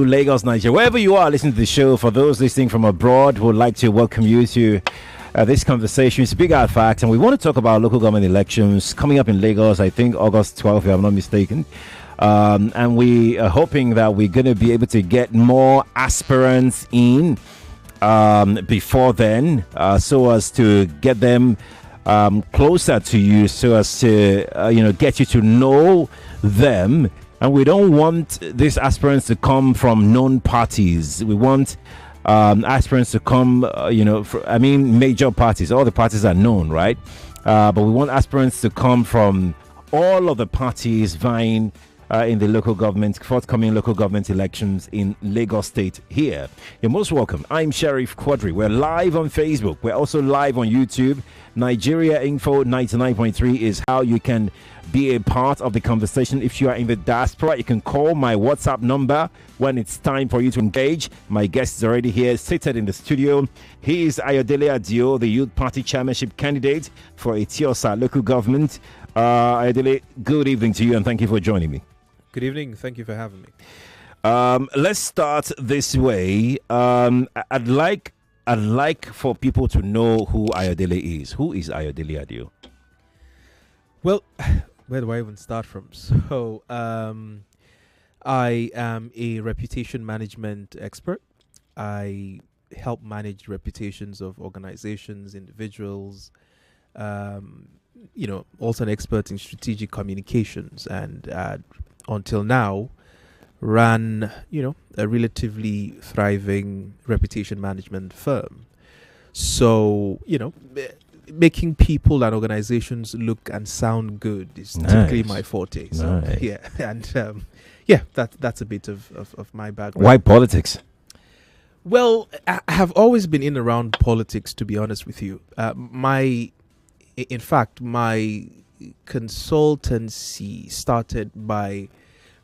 Lagos, Nigeria, wherever you are listening to the show. For those listening from abroad, would like to welcome you to this conversation. It's Big Art Facts, and we want to talk about local government elections coming up in Lagos. I think August 12th, if I'm not mistaken. And we are hoping that we're going to be able to get more aspirants in before then, so as to get them closer to you, so as to get you to know them. And we don't want these aspirants to come from known parties. We want aspirants to come, major parties. All the parties are known, right? But we want aspirants to come from all of the parties vying in the forthcoming local government elections in Lagos State here. You're most welcome. I'm Sheriff Quadry. We're live on Facebook. We're also live on YouTube. Nigeria Info 99.3 is how you can be a part of the conversation. If you are in the diaspora, you can call my WhatsApp number when it's time for you to engage. My guest is already here, seated in the studio. He is Ayodele Adio, the Youth Party Chairmanship candidate for Eti-Osa local government. Ayodele, good evening to you, and thank you for joining me. Good evening. Thank you for having me. Let's start this way. I'd like for people to know who Ayodele is. Who is Ayodele Adio? Well, where do I even start from? So, I am a reputation management expert. I help manage reputations of organizations, individuals. Also an expert in strategic communications, and until now, ran a relatively thriving reputation management firm. So making people and organizations look and sound good is typically my forte. So yeah, and that's a bit of my background. Why politics? Well, I have always been in around politics, to be honest with you. My consultancy started by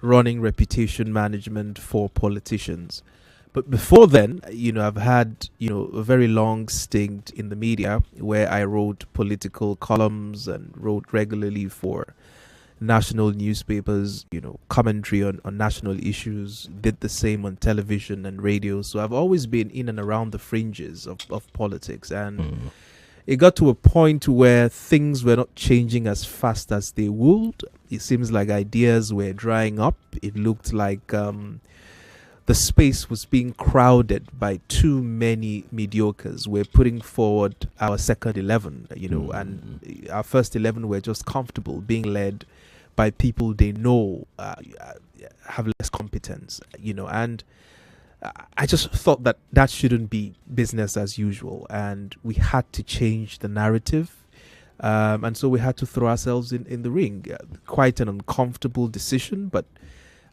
running reputation management for politicians. But before then, I've had, a very long stint in the media where I wrote political columns and wrote regularly for national newspapers, commentary on national issues, did the same on television and radio. So I've always been in and around the fringes of politics. And it got to a point where things were not changing as fast as they would. It seems like ideas were drying up. It looked like the space was being crowded by too many mediocres. We're putting forward our second 11, and our first 11 were just comfortable being led by people they know have less competence, and I just thought that shouldn't be business as usual, and we had to change the narrative. And so we had to throw ourselves in the ring. Quite an uncomfortable decision, but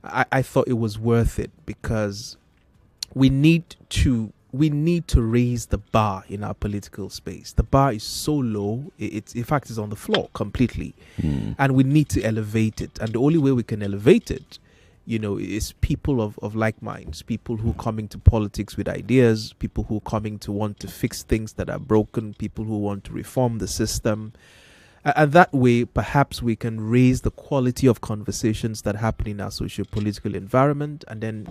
I thought it was worth it, because we need to raise the bar in our political space. The bar is so low, it's in fact is on the floor completely, and we need to elevate it. And the only way we can elevate it, is people of like minds, people who are coming to politics with ideas, people who are coming to want to fix things that are broken, people who want to reform the system. And that way, perhaps we can raise the quality of conversations that happen in our socio-political environment. And then,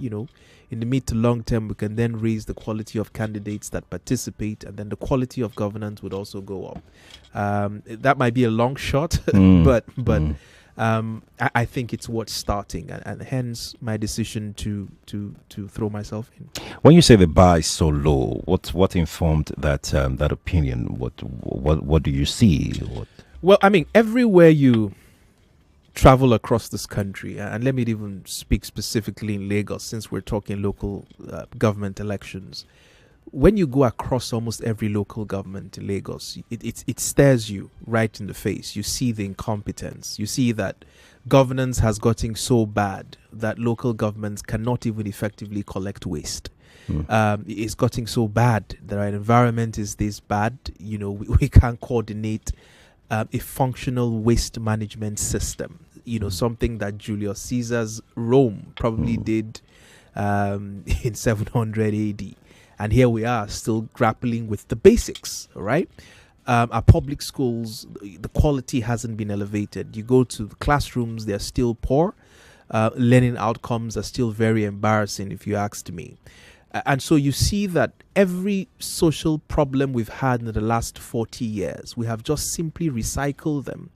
in the mid to long term, we can then raise the quality of candidates that participate. And then the quality of governance would also go up. That might be a long shot, but I think it's worth starting. And hence my decision to throw myself in. When you say the bar is so low, what informed that opinion? What do you see? Well, I mean, everywhere you travel across this country, and let me even speak specifically in Lagos, since we're talking local government elections, when you go across almost every local government in Lagos, it stares you right in the face. You see the incompetence. You see that governance has gotten so bad that local governments cannot even effectively collect waste. It's gotten so bad that our environment is this bad. We can't coordinate a functional waste management system, something that Julius Caesar's Rome probably did in 700 AD. And here we are still grappling with the basics, right? Our public schools, the quality hasn't been elevated. You go to the classrooms, they're still poor. learning outcomes are still very embarrassing, if you asked me. And so you see that every social problem we've had in the last 40 years, we have just simply recycled them.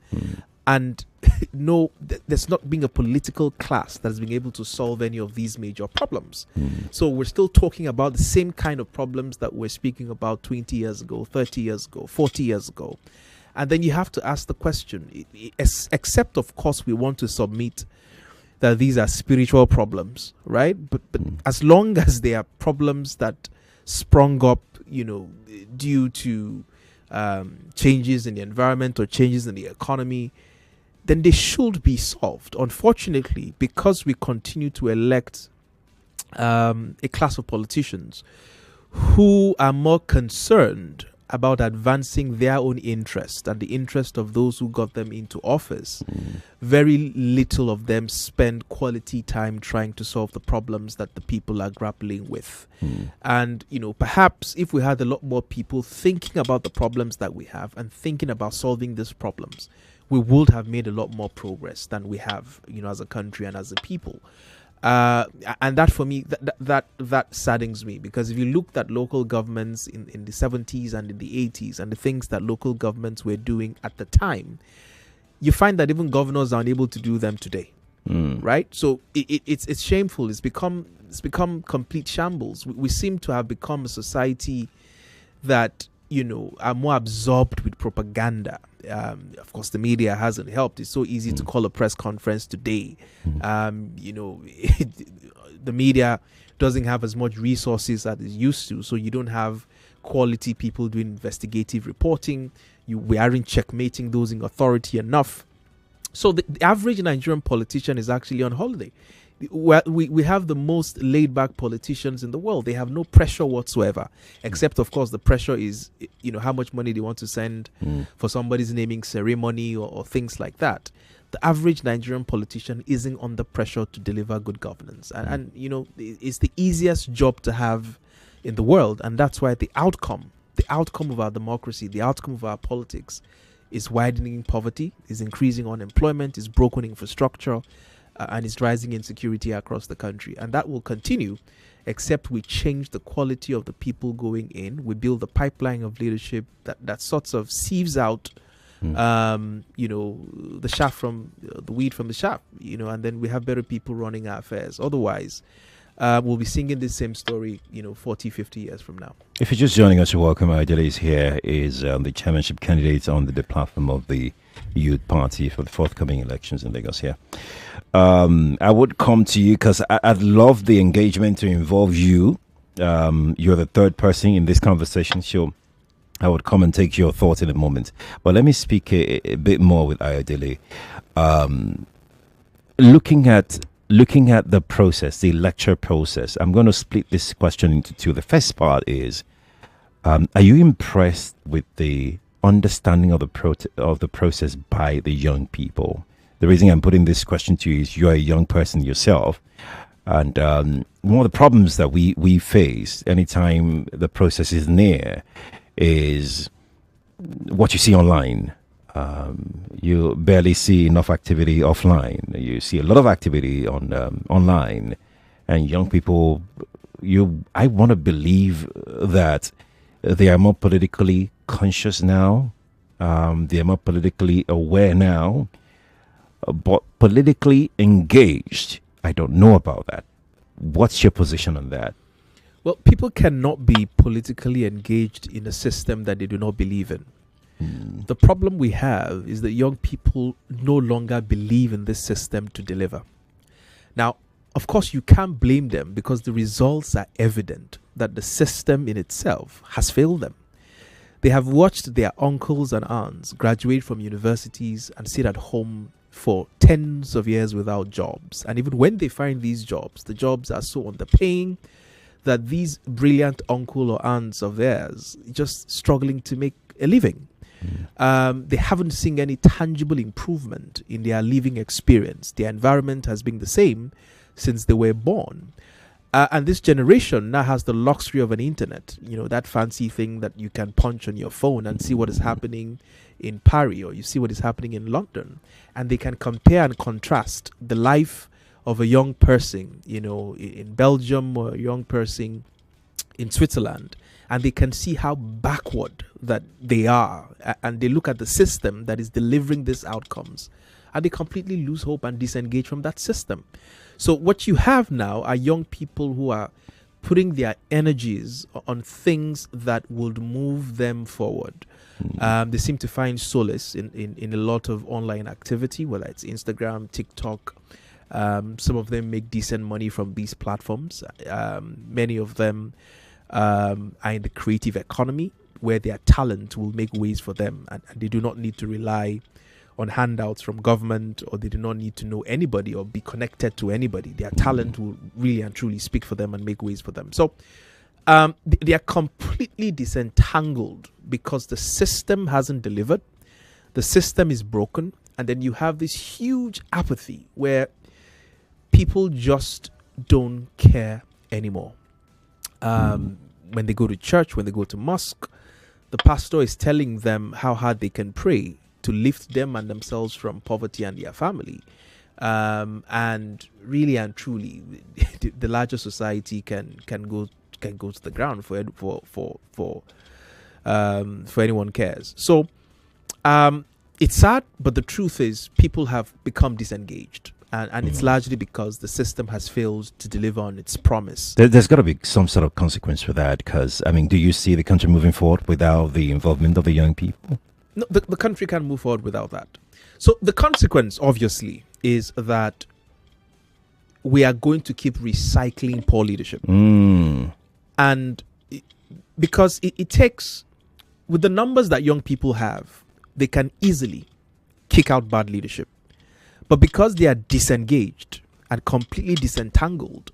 And no, there's not been a political class that has been able to solve any of these major problems. So we're still talking about the same kind of problems that we're speaking about 20 years ago, 30 years ago, 40 years ago. And then you have to ask the question, except of course we want to submit that these are spiritual problems, right? But as long as they are problems that sprung up, due to changes in the environment or changes in the economy, then they should be solved. Unfortunately, because we continue to elect a class of politicians who are more concerned about advancing their own interest and the interest of those who got them into office, very little of them spend quality time trying to solve the problems that the people are grappling with. And, perhaps if we had a lot more people thinking about the problems that we have and thinking about solving these problems, we would have made a lot more progress than we have, as a country and as a people. And that for me, that saddens me, because if you looked at local governments in the 70s and in the 80s and the things that local governments were doing at the time, you find that even governors are unable to do them today, right? So it's shameful. It's become complete shambles. We seem to have become a society that are more absorbed with propaganda. Of course, the media hasn't helped. It's so easy to call a press conference today. The media doesn't have as much resources as it used to, so you don't have quality people doing investigative reporting. We aren't checkmating those in authority enough. So the average Nigerian politician is actually on holiday. We have the most laid-back politicians in the world. They have no pressure whatsoever, except, of course, the pressure is, how much money they want to send for somebody's naming ceremony or things like that. The average Nigerian politician isn't under pressure to deliver good governance. And it's the easiest job to have in the world. And that's why the outcome of our democracy, the outcome of our politics is widening poverty, is increasing unemployment, is broken infrastructure, and it's rising insecurity across the country. And that will continue, except we change the quality of the people going in. We build a pipeline of leadership that sorts of sieves out, the chaff from the weed from the chaff, and then we have better people running our affairs. Otherwise, we'll be singing this same story, 40, 50 years from now. If you're just joining us, you're welcome. Ayodele is here, is the chairmanship candidate on the platform of the Youth Party for the forthcoming elections in Lagos here. I would come to you because I'd love the engagement to involve you. You're the third person in this conversation, so I would come and take your thoughts in a moment. But let me speak a bit more with Ayodele. Looking at the process, the lecture process, I'm going to split this question into two. The first part is, are you impressed with the understanding of the process by the young people? The reason I'm putting this question to you is you're a young person yourself, and one of the problems that we face anytime the process is near is what you see online. You barely see enough activity offline. You see a lot of activity online, and young people. I want to believe that they are more politically conscious now. They are more politically aware now, but politically engaged, I don't know about that. What's your position on that? Well, people cannot be politically engaged in a system that they do not believe in. The problem we have is that young people no longer believe in this system to deliver. Now, of course, you can't blame them because the results are evident that the system in itself has failed them. They have watched their uncles and aunts graduate from universities and sit at home for tens of years without jobs. And even when they find these jobs, the jobs are so underpaying that these brilliant uncle or aunts of theirs just struggling to make a living. They haven't seen any tangible improvement in their living experience. Their environment has been the same since they were born. And this generation now has the luxury of an internet, that fancy thing that you can punch on your phone and see what is happening in Paris, or you see what is happening in London. And they can compare and contrast the life of a young person, in Belgium, or a young person in Switzerland, and they can see how backward that they are, and they look at the system that is delivering these outcomes, and they completely lose hope and disengage from that system. So what you have now are young people who are putting their energies on things that would move them forward. They seem to find solace in a lot of online activity, whether it's Instagram, TikTok. Some of them make decent money from these platforms. Many of them are in the creative economy, where their talent will make ways for them, and they do not need to rely on handouts from government, or they do not need to know anybody or be connected to anybody. Their talent will really and truly speak for them and make ways for them. So they are completely disentangled because the system hasn't delivered. The system is broken. And then you have this huge apathy where people just don't care anymore. When they go to church, when they go to mosque, the pastor is telling them how hard they can pray to lift them and themselves from poverty and their family. And really and truly, the larger society can go to the ground for anyone cares. So it's sad, but the truth is people have become disengaged. And it's largely because the system has failed to deliver on its promise. There's got to be some sort of consequence for that, because, do you see the country moving forward without the involvement of the young people? No, the country can't move forward without that. So the consequence, obviously, is that we are going to keep recycling poor leadership. And because it takes, with the numbers that young people have, they can easily kick out bad leadership. But because they are disengaged and completely disentangled,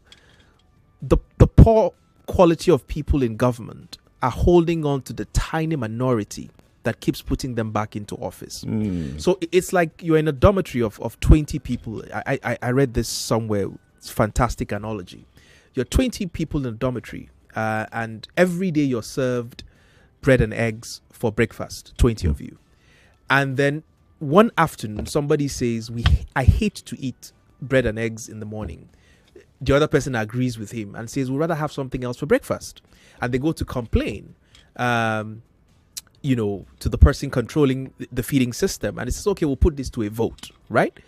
the poor quality of people in government are holding on to the tiny minority that keeps putting them back into office. So it's like you're in a dormitory of 20 people. I read this somewhere. It's a fantastic analogy. You're 20 people in a dormitory, and every day you're served bread and eggs for breakfast, 20 of you. And then one afternoon, somebody says, I hate to eat bread and eggs in the morning. The other person agrees with him and says, we'd rather have something else for breakfast. And they go to complain, to the person controlling the feeding system. And it says, okay, we'll put this to a vote, right?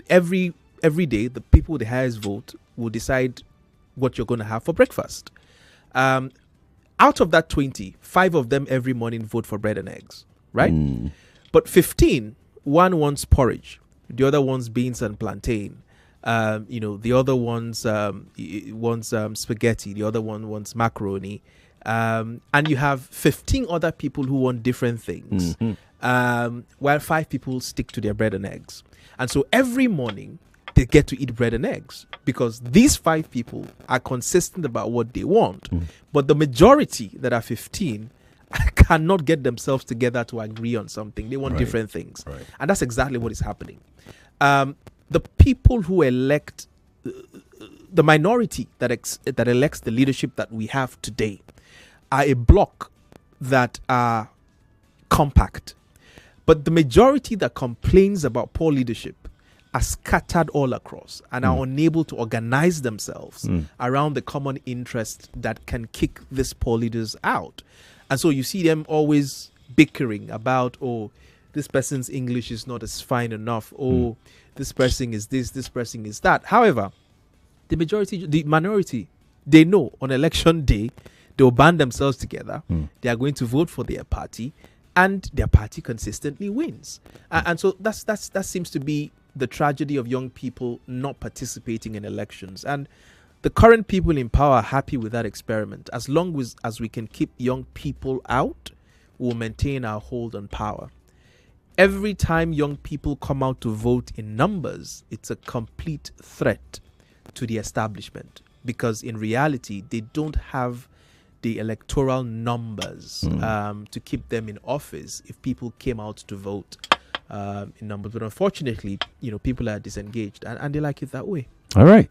Every day, the people with the highest vote will decide what you're going to have for breakfast. Out of that 20, 5 of them every morning vote for bread and eggs, right? But 15, one wants porridge, the other wants beans and plantain. The other one's wants spaghetti, the other one wants macaroni. And you have 15 other people who want different things, while 5 people stick to their bread and eggs. And so every morning they get to eat bread and eggs because these 5 people are consistent about what they want. But the majority that are 15 cannot get themselves together to agree on something. They want different things. And that's exactly what is happening. The people who elect, the minority that elects the leadership that we have today are a bloc that are compact. But the majority that complains about poor leadership are scattered all across and are unable to organize themselves around the common interest that can kick these poor leaders out. And so you see them always bickering about, oh, this person's English is not as fine enough. Oh, this person is this person is that. However, the minority, they know on election day, they'll band themselves together. They are going to vote for their party, and their party consistently wins. And so that seems to be the tragedy of young people not participating in elections. And the current people in power are happy with that experiment. As long as we can keep young people out, we'll maintain our hold on power. Every time young people come out to vote in numbers, it's a complete threat to the establishment, because in reality, they don't have the electoral numbers to keep them in office if people came out to vote in numbers. But unfortunately, people are disengaged and they like it that way. All right.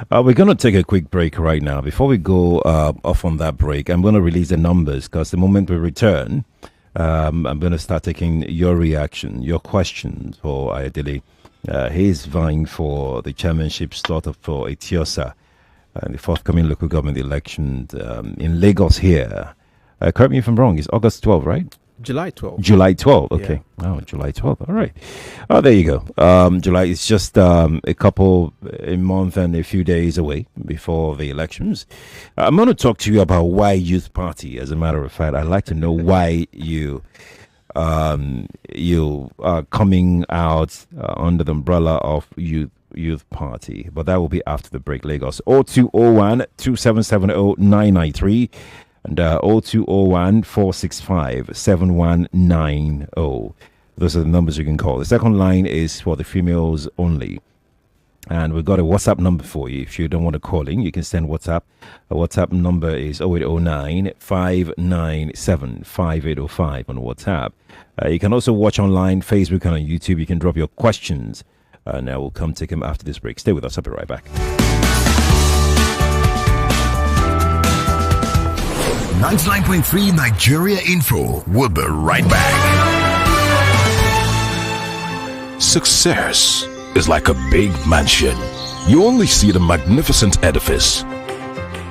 We're going to take a quick break right now. Before we go off on that break, I'm going to release the numbers, because the moment we return, I'm going to start taking your reaction, your questions for Ayodele He's vying for the chairmanship slot for Eti-Osa and the forthcoming local government election in Lagos here. Correct me if I'm wrong, it's August 12th, right? July 12th. July 12th, okay. Yeah. Oh, July 12th, all right. Oh, there you go. July is just a month and a few days away before the elections. I'm going to talk to you about why Youth Party. As a matter of fact, I'd like to know why you are coming out under the umbrella of Youth Party, but that will be after the break. Lagos 0201 2770 993 and 0201 465 7190. Those are the numbers you can call. The second line is for the females only. And we've got a WhatsApp number for you. If you don't want to call in, you can send WhatsApp. The WhatsApp number is 0809 597 5805 on WhatsApp. You can also watch online, Facebook, and on YouTube. You can drop your questions. Now we'll come take them after this break. Stay with us. I'll be right back. 99.3 Nigeria Info. We'll be right back. Success is like a big mansion. You only see the magnificent edifice,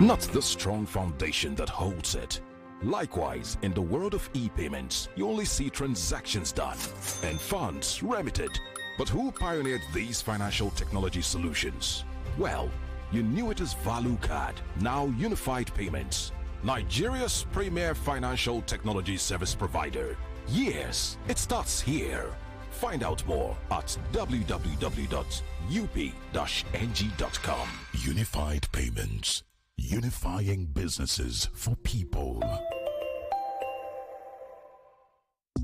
not the strong foundation that holds it. Likewise, in the world of e-payments, you only see transactions done and funds remitted. But who pioneered these financial technology solutions? Well, you knew it as Value Card, now Unified Payments, Nigeria's premier financial technology service provider. Yes, it starts here. Find out more at www.up-ng.com. Unified Payments, unifying businesses for people.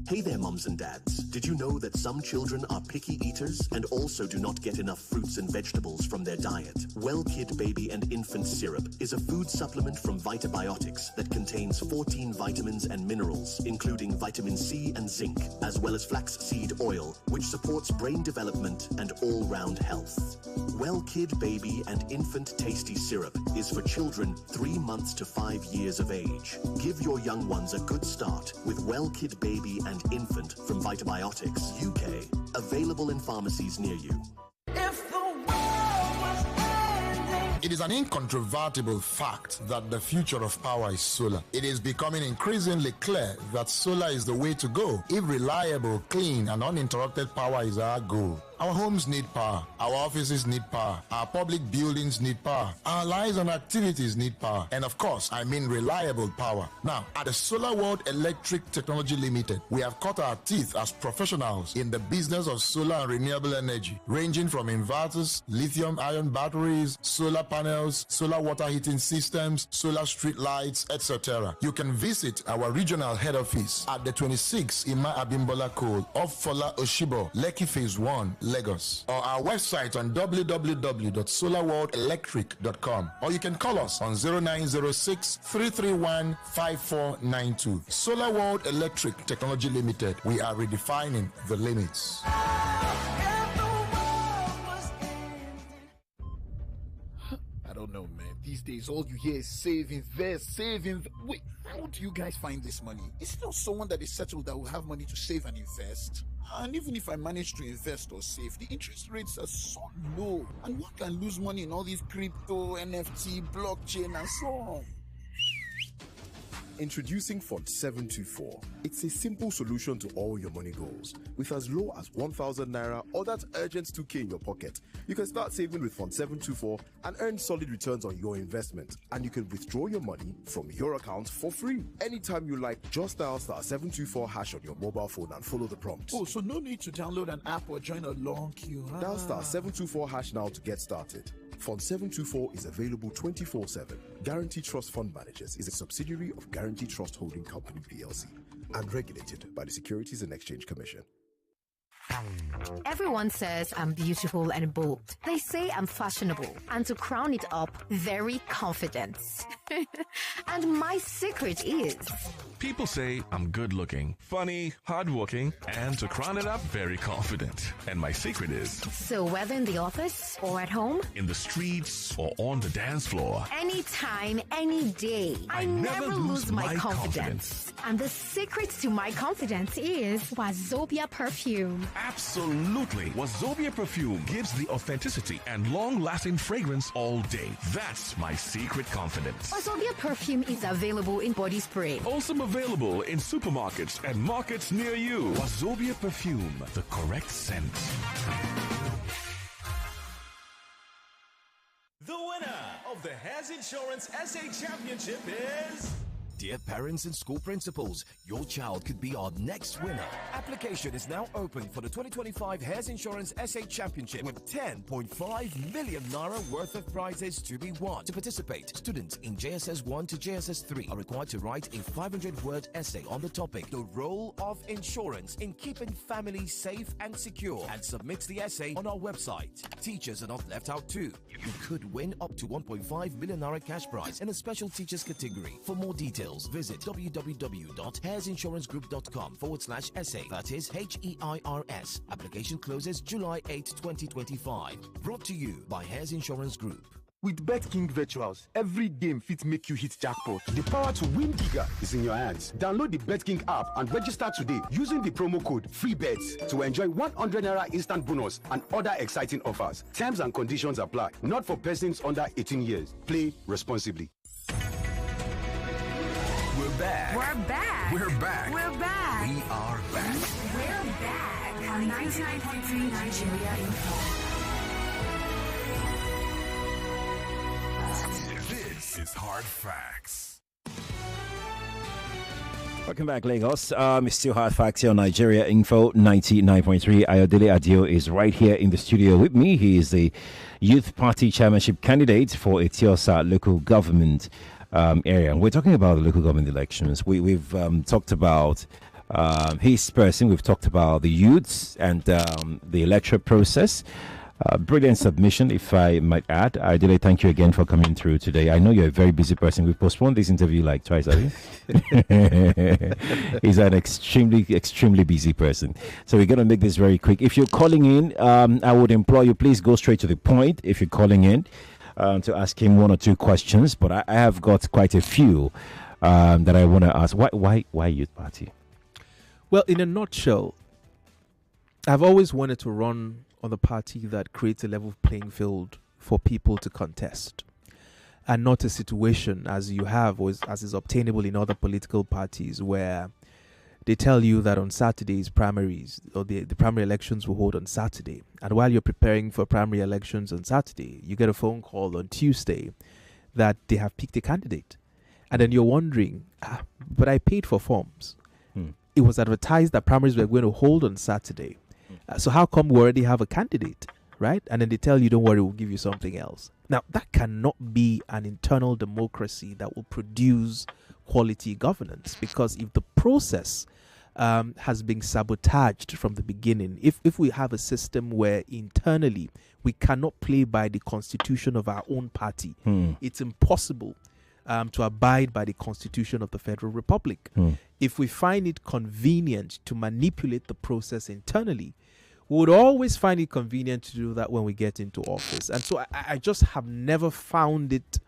Hey there, mums and dads. Did you know that some children are picky eaters and also do not get enough fruits and vegetables from their diet? Well Kid Baby and Infant Syrup is a food supplement from Vitabiotics that contains 14 vitamins and minerals, including vitamin C and zinc, as well as flaxseed oil, which supports brain development and all-round health. Well Kid Baby and Infant Tasty Syrup is for children 3 months to 5 years of age. Give your young ones a good start with Well Kid Baby and Infant from Vitabiotics UK. Available in pharmacies near you. It is an incontrovertible fact that the future of power is solar. It is becoming increasingly clear that solar is the way to go if reliable, clean, and uninterrupted power is our goal. Our homes need power. Our offices need power. Our public buildings need power. Our lives and activities need power. And of course, I mean reliable power. Now, at the Solar World Electric Technology Limited, we have cut our teeth as professionals in the business of solar and renewable energy, ranging from inverters, lithium-ion batteries, solar panels, solar water heating systems, solar street lights, etc. You can visit our regional head office at the 26 Ima Abimbola Code off Fola Oshibo, Lekki Phase 1, Lagos, or our website on www.solarworldelectric.com, or you can call us on 0906 331 5492. Solar World Electric Technology Limited. We are redefining the limits. I don't know, man. These days, all you hear is save, invest, save, invest. Wait, how do you guys find this money? Is it not someone that is settled that will have money to save and invest? And even if I manage to invest or save, the interest rates are so low. And one can lose money in all these crypto, NFT, blockchain, and so on. Introducing Fund 724. It's a simple solution to all your money goals. With as low as 1,000 Naira or that urgent 2K in your pocket, you can start saving with Fund 724 and earn solid returns on your investment. And you can withdraw your money from your account for free. Anytime you like, just dial *724# on your mobile phone and follow the prompts. Oh, so no need to download an app or join a long queue, huh? Dial *724# now to get started. Fund 724 is available 24/7. Guarantee Trust Fund Managers is a subsidiary of Guarantee Trust Holding Company PLC and regulated by the Securities and Exchange Commission. Everyone says I'm beautiful and bold. They say I'm fashionable, and to crown it up, very confident. And my secret is... People say I'm good looking, funny, hardworking, and to crown it up, very confident. And my secret is So whether in the office or at home, in the streets or on the dance floor, anytime, any day, I never lose my confidence. And the secret to my confidence is Wazobia perfume. absolutely. Wazobia perfume gives the authenticity and long-lasting fragrance all day. That's my secret confidence. Wazobia perfume is available in body spray. Also available in supermarkets and markets near you. Wazobia perfume, the correct scent. The winner of the Has Insurance SA Championship is... Dear parents and school principals, your child could be our next winner. Application is now open for the 2025 Hares Insurance SA Championship with 10.5 million naira worth of prizes to be won. To participate, students in JSS 1 to JSS 3 are required to write a 500-word essay on the topic, the role of insurance in keeping families safe and secure, and submit the essay on our website. Teachers are not left out too. You could win up to 1.5 million naira cash prize in a special teachers category. For more details, visit www.hairsinsuranceGroup.com/essay. That is HEIRS. Application closes July 8, 2025. Brought to you by Hares Insurance Group. With BetKing Virtuals, every game fit make you hit jackpot. The power to win bigger is in your hands. Download the BetKing app and register today using the promo code FREEBETS to enjoy 100 naira instant bonus and other exciting offers. Terms and conditions apply. Not for persons under 18 years. Play responsibly. We're back. We're back. We're back. We're back. We are back. We're back on 99.3 Nigeria Info. This is Hard Facts. Welcome back, Lagos. It's still Hard Facts here on Nigeria Info 99.3. Ayodele Adio is right here in the studio with me. He is the Youth Party Chairmanship candidate for Eti-Osa local government area. And we're talking about the local government elections. We've talked about his person. We've talked about the youths and the electoral process. Brilliant submission, if I might add. Ayodele, thank you again for coming through today. I know you're a very busy person. We've postponed this interview like twice, have you? He's an extremely busy person. So we're going to make this very quick. If you're calling in, I would implore you, please go straight to the point if you're calling in. To ask him one or two questions, but I have got quite a few that I want to ask. Why Youth Party? Well, in a nutshell, I've always wanted to run on the party that creates a level playing field for people to contest, and not a situation as you have, or as is obtainable in other political parties, where they tell you that on Saturday's primaries, or the primary elections will hold on Saturday. And while you're preparing for primary elections on Saturday, you get a phone call on Tuesday that they have picked a candidate. And then you're wondering, but I paid for forms. It was advertised that primaries were going to hold on Saturday. So how come we already have a candidate, right? And then they tell you, don't worry, we'll give you something else. Now, that cannot be an internal democracy that will produce quality governance, because if the process has been sabotaged from the beginning, if we have a system where internally we cannot play by the constitution of our own party, it's impossible to abide by the constitution of the Federal Republic. If we find it convenient to manipulate the process internally, we would always find it convenient to do that when we get into office. And so I just have never found it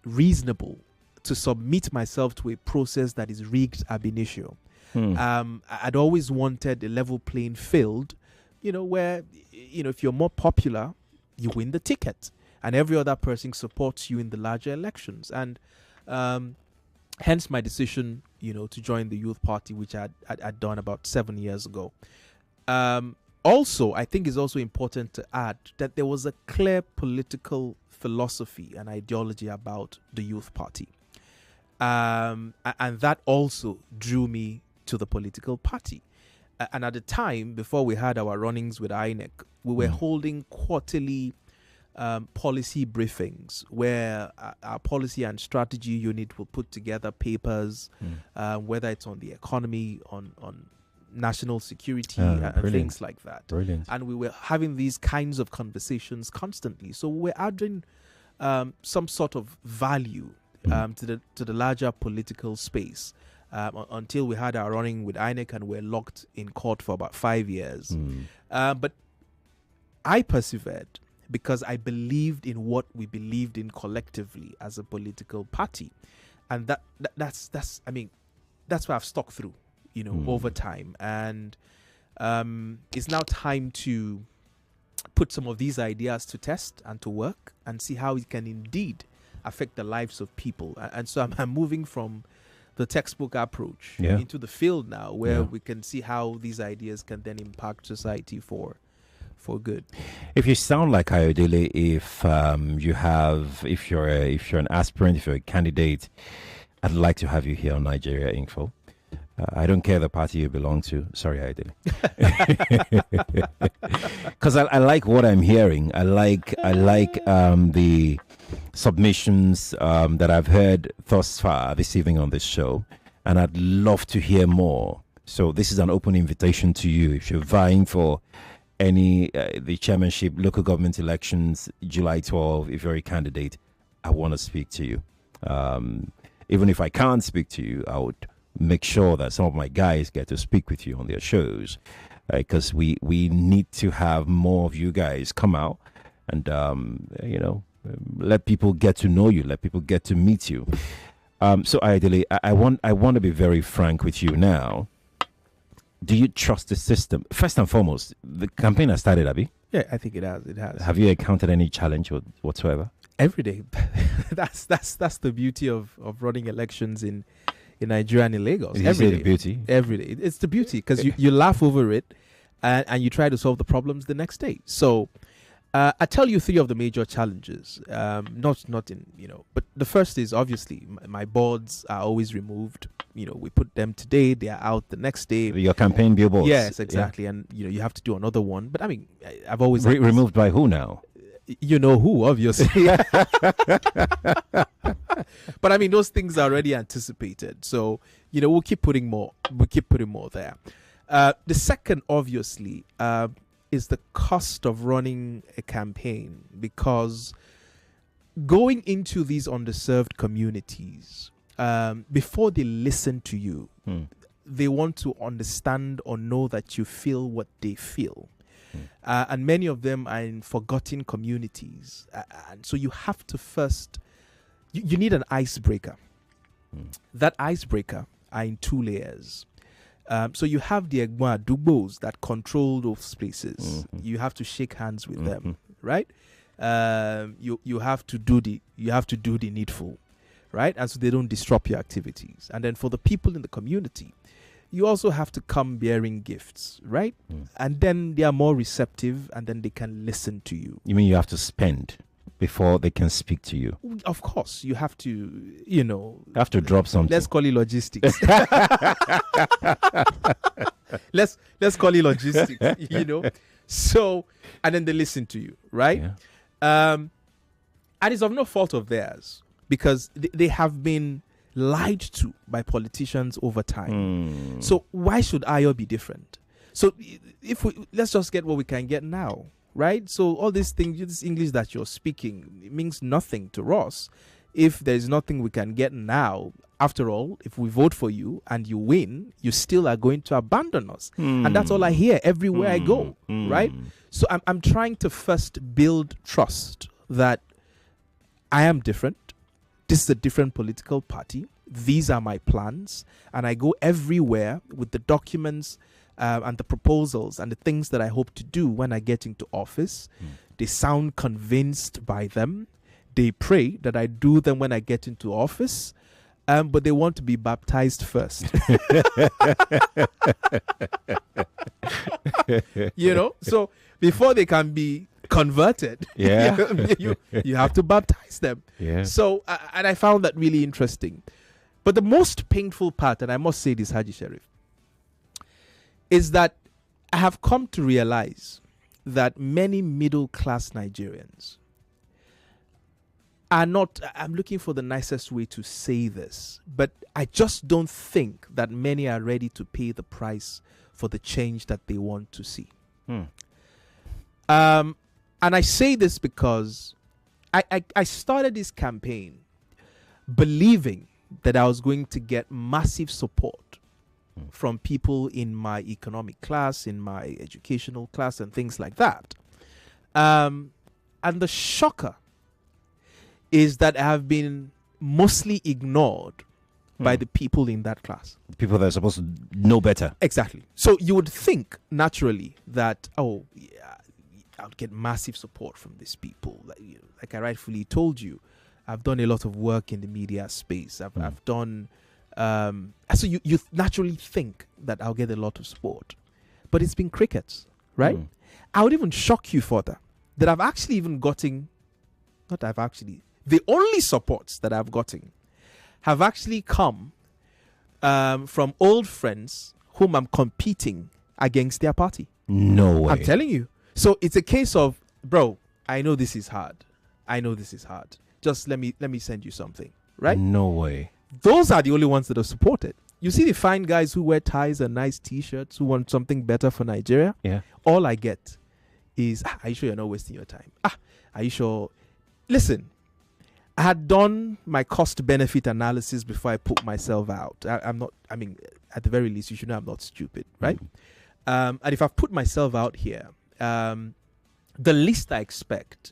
reasonable to submit myself to a process that is rigged ab initio. I'd always wanted a level playing field, where, if you're more popular, you win the ticket, and every other person supports you in the larger elections. And hence my decision, to join the Youth Party, which I'd done about 7 years ago. Also, I think it's also important to add that there was a clear political philosophy and ideology about the Youth Party. And that also drew me to the political party. And at the time, before we had our runnings with INEC, we were holding quarterly policy briefings where our policy and strategy unit will put together papers, whether it's on the economy, on national security, and things like that. Brilliant. And we were having these kinds of conversations constantly. So we're adding some sort of value to the larger political space. Until we had our running with INEC and were locked in court for about 5 years. But I persevered because I believed in what we believed in collectively as a political party. And that's why I've stuck through, over time. And it's now time to put some of these ideas to test and to work and see how it can indeed affect the lives of people. And so I'm moving from the textbook approach into the field now, where we can see how these ideas can then impact society for good. If you sound like Ayodele, if you're an aspirant, if you're a candidate, I'd like to have you here on Nigeria Info. I don't care the party you belong to. Sorry, Ayodele. Because I like what I'm hearing. I like the submissions that I've heard thus far this evening on this show, and I'd love to hear more. So this is an open invitation to you. If you're vying for the chairmanship, local government elections, July 12, if you're a candidate, I want to speak to you. Even if I can't speak to you, I would make sure that some of my guys get to speak with you on their shows, because we need to have more of you guys come out and let people get to know you, let people get to meet you. So Ayodele, I want to be very frank with you now. Do you trust the system? First and foremost, the campaign has started, Abi. Yeah, I think it has. It has. Have you encountered any challenge whatsoever? Every day. That's the beauty of running elections in Nigeria and in Lagos. Every day. The beauty? Every day. It's the beauty, because you laugh over it and you try to solve the problems the next day. So I tell you 3 of the major challenges. Not in, but the first is obviously my boards are always removed. We put them today, they are out the next day. Your campaign billboards. Yes, exactly. Yeah. And you have to do another one. But I mean, I've always removed by who now? You know who, obviously. But I mean, those things are already anticipated. So, we'll keep putting more. We'll keep putting more there. The second, obviously, is the cost of running a campaign, because going into these underserved communities, before they listen to you, they want to understand or know that you feel what they feel. And many of them are in forgotten communities. And so you have to first, you need an icebreaker. That icebreaker are in 2 layers. So you have the Egma Dugbos that control those places. You have to shake hands with them, right? You have to do the needful, right? And so they don't disrupt your activities. And then for the people in the community, you also have to come bearing gifts, right? And then they are more receptive, and then they can listen to you. You mean you have to spend before they can speak to you? Of course, you have to, You have to drop something. Let's call it logistics. let's call it logistics, So, and then they listen to you, right? Yeah. And it's of no fault of theirs, because they have been lied to by politicians over time. So why should Ayo be different? So let's just get what we can get now, right? So all these things, this English that you're speaking, it means nothing to us if there's nothing we can get now. After all, if we vote for you and you win, you still are going to abandon us. And that's all I hear everywhere I go, right? So I'm trying to first build trust that I am different. This is a different political party. These are my plans. And I go everywhere with the documents and the proposals and the things that I hope to do when I get into office. They sound convinced by them. They pray that I do them when I get into office. But they want to be baptized first. So before they can be converted, you have to baptize them. So and I found that really interesting. But the most painful part, and I must say this, Haji Sheriff, is that I have come to realize that many middle class Nigerians are not, I'm looking for the nicest way to say this, but I just don't think that many are ready to pay the price for the change that they want to see. And I say this because I started this campaign believing that I was going to get massive support from people in my economic class, in my educational class, and things like that. And the shocker is that I have been mostly ignored by the people in that class. People that are supposed to know better. Exactly. So you would think naturally that, oh, yeah, I'll get massive support from these people. Like I rightfully told you, I've done a lot of work in the media space. I've done... so you naturally think that I'll get a lot of support. But it's been crickets, right? I would even shock you further that I've actually even gotten... The only supports that I've gotten have actually come from old friends whom I'm competing against their party. No way. I'm telling you. So it's a case of, bro, I know this is hard. Just let me send you something, right? No way. Those are the only ones that are supported. You see the fine guys who wear ties and nice T-shirts who want something better for Nigeria? Yeah. All I get is, are you sure you're not wasting your time? Are you sure? Listen, I had done my cost-benefit analysis before I put myself out. I'm not, at the very least, you should know I'm not stupid, right? And if I've put myself out here, the least I expect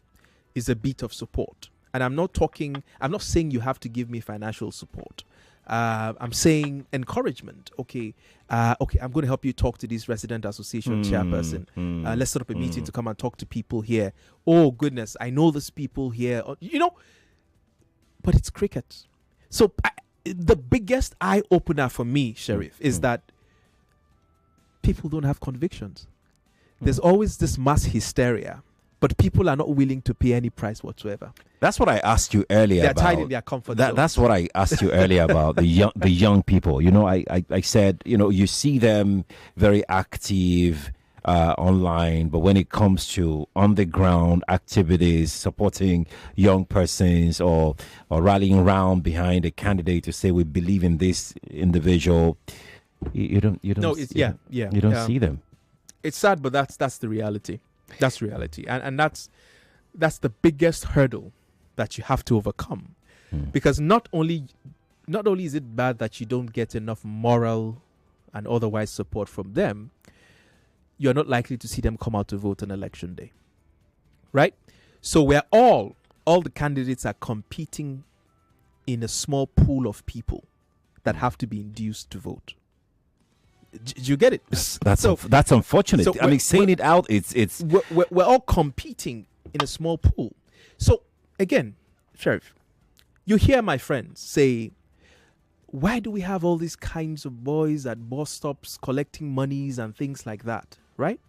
is a bit of support. And I'm not saying you have to give me financial support. I'm saying encouragement. Okay, I'm going to help you talk to this resident association chairperson. Let's set up a meeting to come and talk to people here. Oh, goodness, I know these people here. But it's cricket. So the biggest eye-opener for me, Sheriff, is that people don't have convictions. There's always this mass hysteria, but people are not willing to pay any price whatsoever. That's what I asked you earlier They're about. tied in their comfort zone. That's what I asked you earlier about the young people. I said, you see them very active online, but when it comes to on the ground activities, supporting young persons or rallying around behind a candidate to say we believe in this individual, you don't see them. It's sad, but that's the reality. That's reality, and that's the biggest hurdle that you have to overcome, because not only is it bad that you don't get enough moral and otherwise support from them, you're not likely to see them come out to vote on election day, right? So we're all the candidates are competing in a small pool of people that have to be induced to vote. Do you get it? That's unfortunate. So saying it out, it's we're all competing in a small pool. So again, Sheriff, you hear my friends say, why do we have all these kinds of boys at bus stops collecting monies and things like that, right?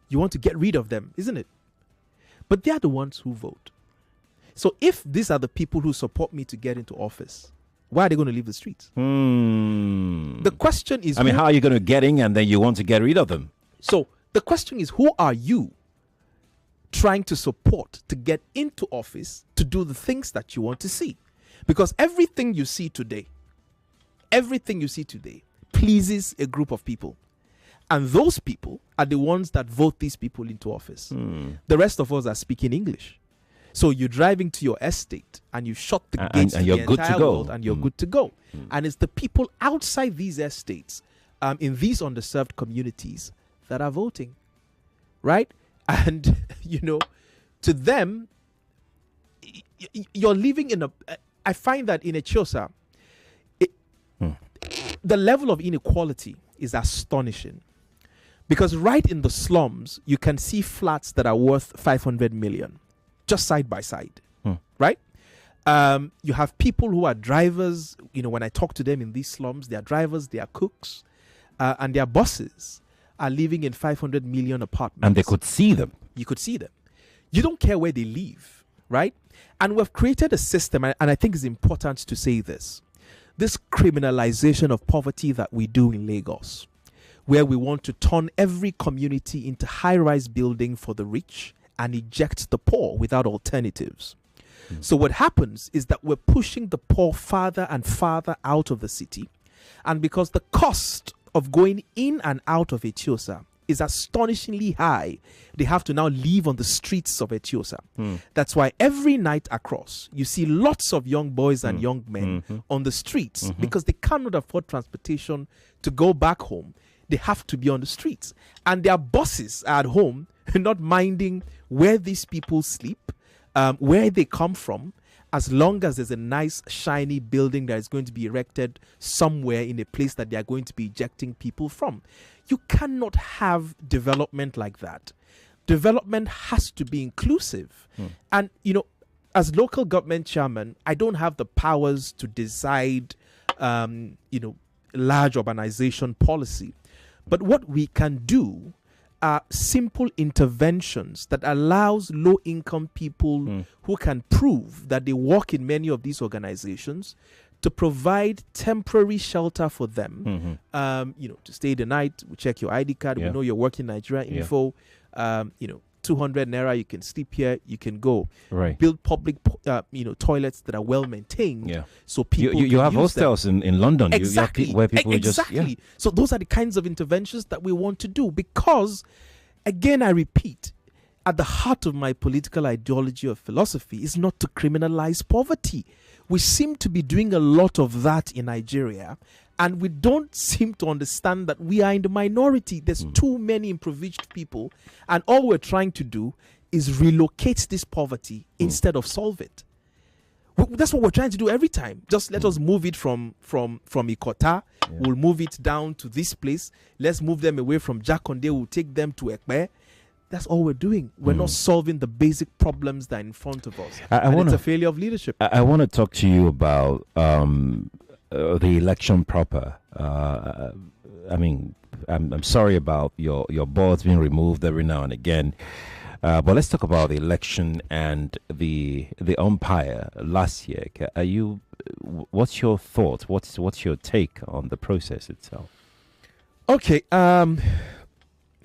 You want to get rid of them, isn't it? But they are the ones who vote. So if these are the people who support me to get into office, why are they going to leave the streets? The question is... how are you going to get in and then you want to get rid of them? So the question is, who are you trying to support to get into office to do the things that you want to see? Because everything you see today pleases a group of people. And those people are the ones that vote these people into office. The rest of us are speaking English. So you're driving to your estate and you shut the gates and to you're the good to entire go. world and you're good to go. And it's the people outside these estates, in these underserved communities, that are voting, right? And, to them, you're living in I find that in Eti-Osa, the level of inequality is astonishing. Because right in the slums, you can see flats that are worth 500 million, just side by side, right? You have people who are drivers. When I talk to them in these slums, they are drivers, they are cooks, and their bosses are living in 500 million apartments. And they could see them. You could see them. You don't care where they live, right? And we've created a system, and I think it's important to say this criminalization of poverty that we do in Lagos, where we want to turn every community into high-rise building for the rich and eject the poor without alternatives. So what happens is that we're pushing the poor farther and farther out of the city, and because the cost of going in and out of Eti-Osa is astonishingly high. They have to now live on the streets of Eti-Osa. That's why every night across, you see lots of young boys and young men on the streets because they cannot afford transportation to go back home. They have to be on the streets. And their bosses are at home, not minding where these people sleep, where they come from, as long as there's a nice, shiny building that is going to be erected somewhere in a place that they are going to be ejecting people from. You cannot have development like that. Development has to be inclusive. And, as local government chairman, I don't have the powers to decide, large urbanization policy. But what we can do are simple interventions that allows low-income people who can prove that they work in many of these organizations to provide temporary shelter for them. To stay the night, we check your ID card, we know you're working Nigeria info. 200 naira, you can sleep here, you can go. Right. Build public, toilets that are well maintained. So people you have hostels in London. Exactly. You have where people exactly. So those are the kinds of interventions that we want to do because, again, I repeat, at the heart of my political ideology or philosophy is not to criminalize poverty. We seem to be doing a lot of that in Nigeria, and we don't seem to understand that we are in the minority. There's too many impoverished people, and all we're trying to do is relocate this poverty instead of solve it. That's what we're trying to do every time. Just let us move it from Ikota. We'll move it down to this place. Let's move them away from Jakonde. We'll take them to Ekpe. That's all we're doing. We're not solving the basic problems that are in front of us. It's a failure of leadership. I want to talk to you about the election proper. I'm sorry about your boards being removed every now and again. But let's talk about the election and the umpire last year. What's your thoughts? What's your take on the process itself? Okay.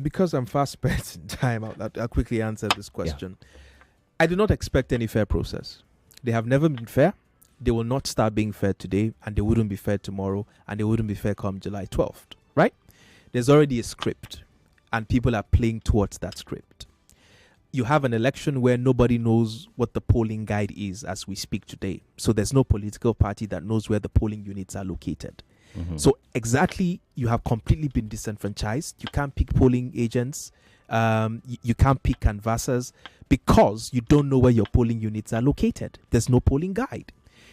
Because I'm fast spent in time, I'll quickly answer this question. I do not expect any fair process. They have never been fair. They will not start being fair today, and they wouldn't be fair tomorrow, and they wouldn't be fair come July 12th, right? There's already a script, and people are playing towards that script. You have an election where nobody knows what the polling guide is as we speak today. So there's no political party that knows where the polling units are located. So exactly, you have completely been disenfranchised. You can't pick polling agents. You can't pick canvassers because you don't know where your polling units are located. There's no polling guide.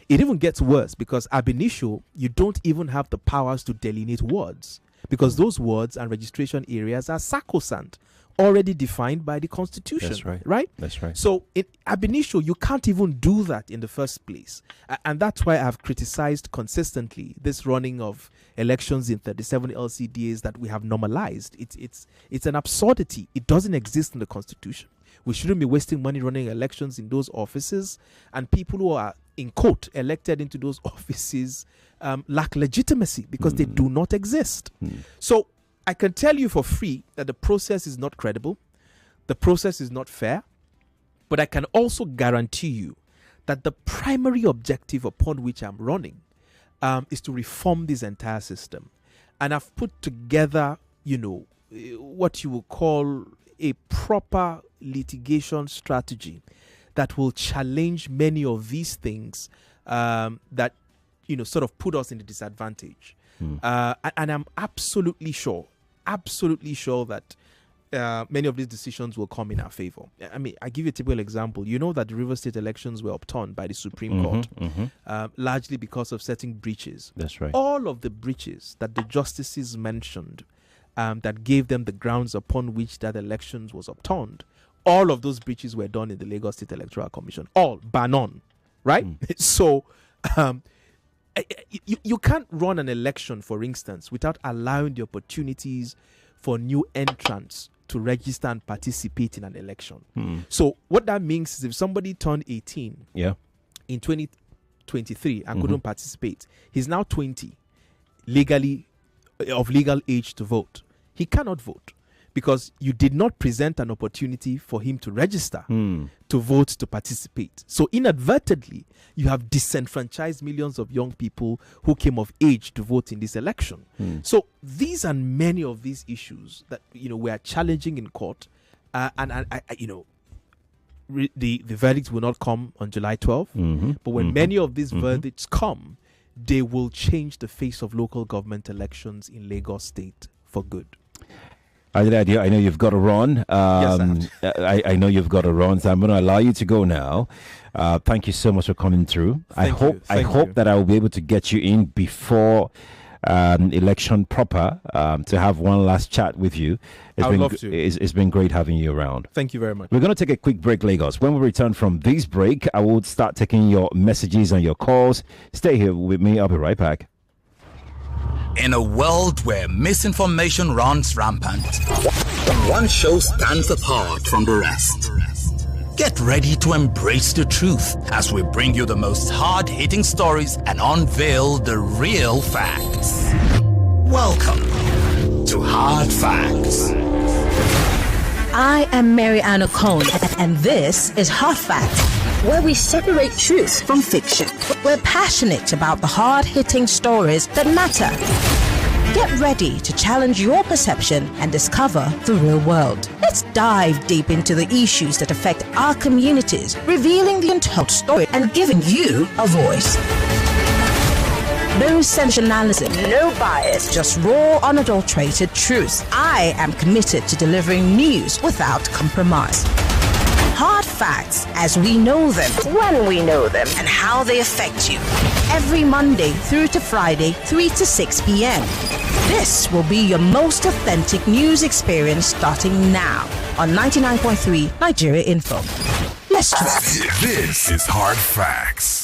It even gets worse because ab initio, you don't even have the powers to delineate wards because those wards and registration areas are sacrosanct, already defined by the Constitution. That's right. Right? That's right. So ab initio, you can't even do that in the first place. And that's why I've criticized consistently this running of elections in 37 LCDAs that we have normalized. It's an absurdity. It doesn't exist in the Constitution. We shouldn't be wasting money running elections in those offices, and people who are, in quote, elected into those offices lack legitimacy because they do not exist. So I can tell you for free that the process is not credible, the process is not fair, but I can also guarantee you that the primary objective upon which I'm running is to reform this entire system. And I've put together, what you will call a proper litigation strategy that will challenge many of these things that, sort of put us in a disadvantage. And I'm absolutely sure that many of these decisions will come in our favor. I mean, I give you a typical example. You know that the River State elections were upturned by the Supreme Court, largely because of certain breaches. That's right. All of the breaches that the justices mentioned that gave them the grounds upon which that elections was upturned, all of those breaches were done in the Lagos State Electoral Commission. All, bar none, right? So you can't run an election, for instance, without allowing the opportunities for new entrants to register and participate in an election. So what that means is if somebody turned 18 in 2023 and couldn't participate, he's now 20, legally of legal age to vote. He cannot vote because you did not present an opportunity for him to register, to vote, to participate. So inadvertently, you have disenfranchised millions of young people who came of age to vote in this election. So these and many of these issues that we are challenging in court, and I the verdict will not come on July 12th, but when many of these verdicts come, they will change the face of local government elections in Lagos State for good. Adio, I know you've got to run. Yes, I know you've got to run, so I'm going to allow you to go now. Thank you so much for coming through. I hope that I will be able to get you in before election proper to have one last chat with you. I would love to. It's been great having you around. Thank you very much. We're going to take a quick break, Lagos. When we return from this break, I will start taking your messages and your calls. Stay here with me. I'll be right back. In a world where misinformation runs rampant, one show stands apart from the rest. Get ready to embrace the truth as we bring you the most hard-hitting stories and unveil the real facts. Welcome to Hard Facts. I am Mary Ann O'Cone, and this is Hard Facts, where we separate truth from fiction. We're passionate about the hard-hitting stories that matter. Get ready to challenge your perception and discover the real world. Let's dive deep into the issues that affect our communities, revealing the untold story and giving you a voice. No sensationalism, no bias, just raw, unadulterated truth. I am committed to delivering news without compromise. Hard facts as we know them, when we know them, and how they affect you. Every Monday through to Friday, 3 to 6 p.m. This will be your most authentic news experience starting now on 99.3 Nigeria Info. Let's talk. This is Hard Facts.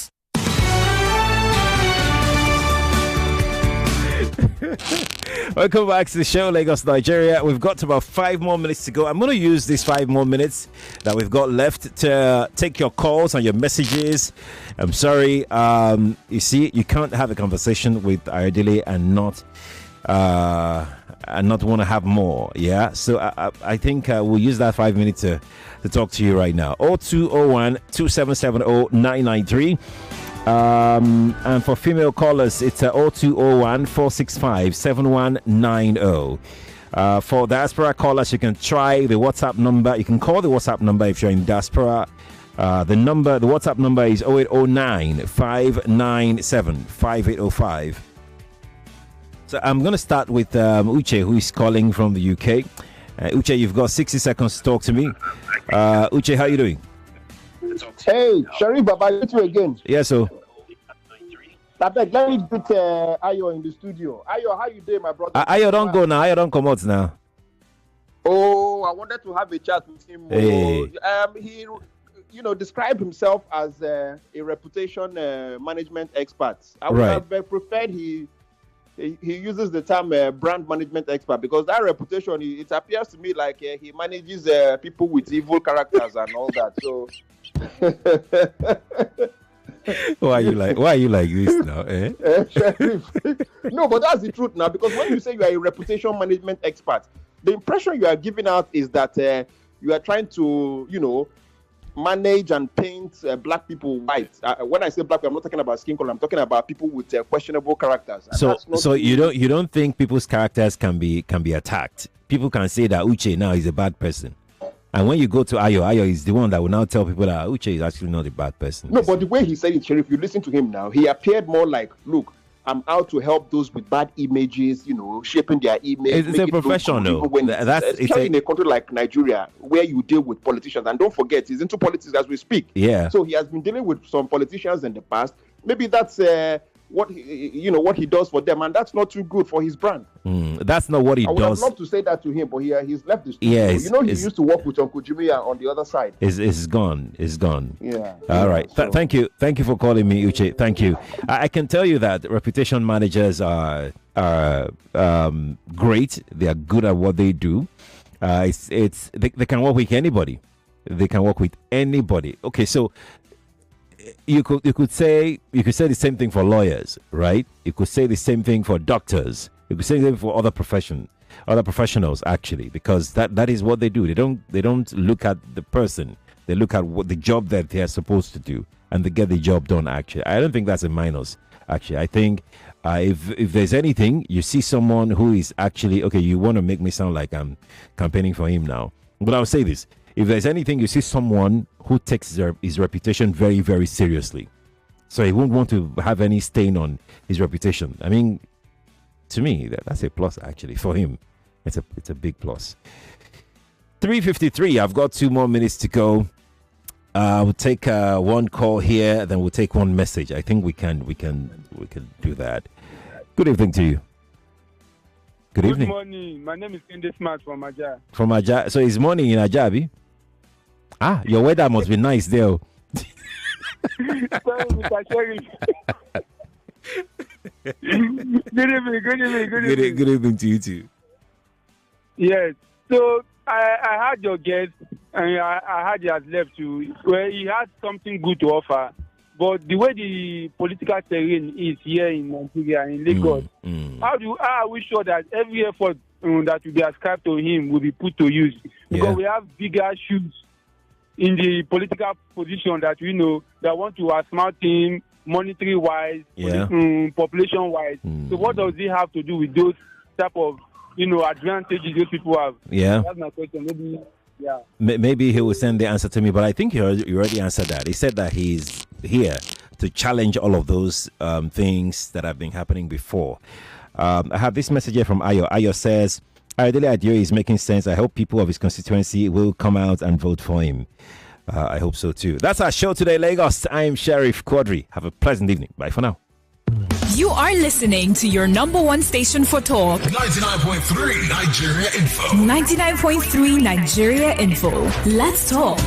Welcome back to the show, Lagos, Nigeria. We've got about 5 more minutes to go. I'm going to use these 5 more minutes that we've got left to take your calls and your messages. I'm sorry. You see, you can't have a conversation with Ayodele and not want to have more. Yeah. So I think we'll use that 5 minutes to talk to you right now. 0201 2770 993. And for female callers, it's 0201 465 7190. For diaspora callers, you can try the WhatsApp number. You can call the WhatsApp number if you're in diaspora. The WhatsApp number is 0809 597 5805. So I'm going to start with Uche, who is calling from the UK. Uche, you've got 60 seconds to talk to me. Uche, how are you doing? Hey, Sharif Baba, you again. Yeah, so. Let me put Ayo in the studio. Ayo, how you doing, my brother? Ayo, don't go now. Ayo, don't come out now. Oh, I wanted to have a chat with him. Hey. He, described himself as a reputation management expert. I would have preferred he uses the term brand management expert, because that reputation, it appears to me like he manages people with evil characters and all that. So why are you like this now? No, but that's the truth now, because when you say you are a reputation management expert, the impression you are giving out is that you are trying to manage and paint black people white. When I say black, I'm not talking about skin color. I'm talking about people with questionable characters. So you don't think people's characters can be attacked? People can say that Uche now is a bad person, and when you go to Ayo is the one that will now tell people that Uche is actually not a bad person. No, but the way he said it, Sheriff, you listen to him now, he appeared more like, look, I'm out to help those with bad images, shaping their image. It's a profession, though. Especially in a country like Nigeria, where you deal with politicians. And don't forget, he's into politics as we speak. Yeah. So he has been dealing with some politicians in the past. Maybe that's what he does for them, and that's not too good for his brand. That's not what he does. I would have loved to say that to him, but he's left the studio. Yeah, he used to work with Uncle Jimmy on the other side. It's gone. It's gone. Yeah. All right. Thank you for calling me, Uche. Thank you. I can tell you that reputation managers are great. They are good at what they do. They can work with anybody. They can work with anybody. Okay, so you could say the same thing for lawyers, right? You could say the same thing for doctors. You could say the same for other professions. other professionals actually, because that is what they do. They don't look at the person. They look at what the job that they are supposed to do, and they get the job done. Actually, I don't think that's a minus. Actually, I think if there's anything, you see someone who is actually okay. You want to make me sound like I'm campaigning for him now, but I'll say this: if there's anything, you see someone who takes his reputation very, very seriously. So he won't want to have any stain on his reputation. I mean, to me, that's a plus actually for him. It's a big plus. 3:53. I've got 2 more minutes to go. We'll take one call here, then we'll take one message. I think we can do that. Good evening to you. Good evening. Good morning. My name is Kende Smart from Aja. From Aja. So it's morning in Ajabi. Your weather must be nice there. Sorry, Mr. Sheriff. Good evening to you too. Yes. So I heard your guest, and I heard he has left you. Well, he has something good to offer, but the way the political terrain is here in Nigeria, in Lagos, how are we sure that every effort that will be ascribed to him will be put to use? Because we have bigger shoes in the political position that we know that want to outsmart him monetary-wise, population-wise. So what does he have to do with those type of, advantages those people have? Yeah. That's my question. Maybe he will send the answer to me, but I think you already answered that. He said that he's here to challenge all of those things that have been happening before. I have this message here from Ayo. Ayo says, Ayodele Adio is making sense. I hope people of his constituency will come out and vote for him. I hope so too. That's our show today, Lagos. I'm Sheriff Quadry. Have a pleasant evening. Bye for now. You are listening to your number one station for talk. 99.3 Nigeria Info. 99.3 Nigeria Info. Let's talk.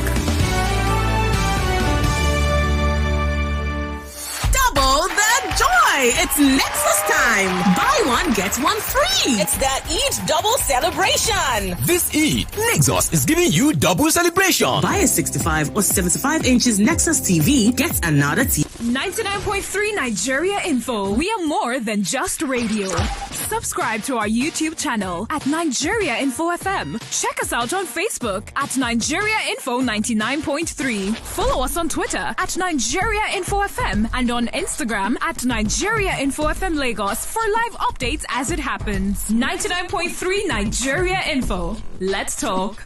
Double the joy. It's Nexus time. Buy one, get one free. It's that Eid double celebration. This Eid, Nexus is giving you double celebration. Buy a 65 or 75 inches Nexus TV, get another TV. 99.3 Nigeria Info. We are more than just radio. Subscribe to our YouTube channel at Nigeria Info FM. Check us out on Facebook at Nigeria Info 99.3. Follow us on Twitter at Nigeria Info FM and on Instagram at Nigeria Info FM Lagos for live updates as it happens. 99.3 Nigeria Info. Let's talk.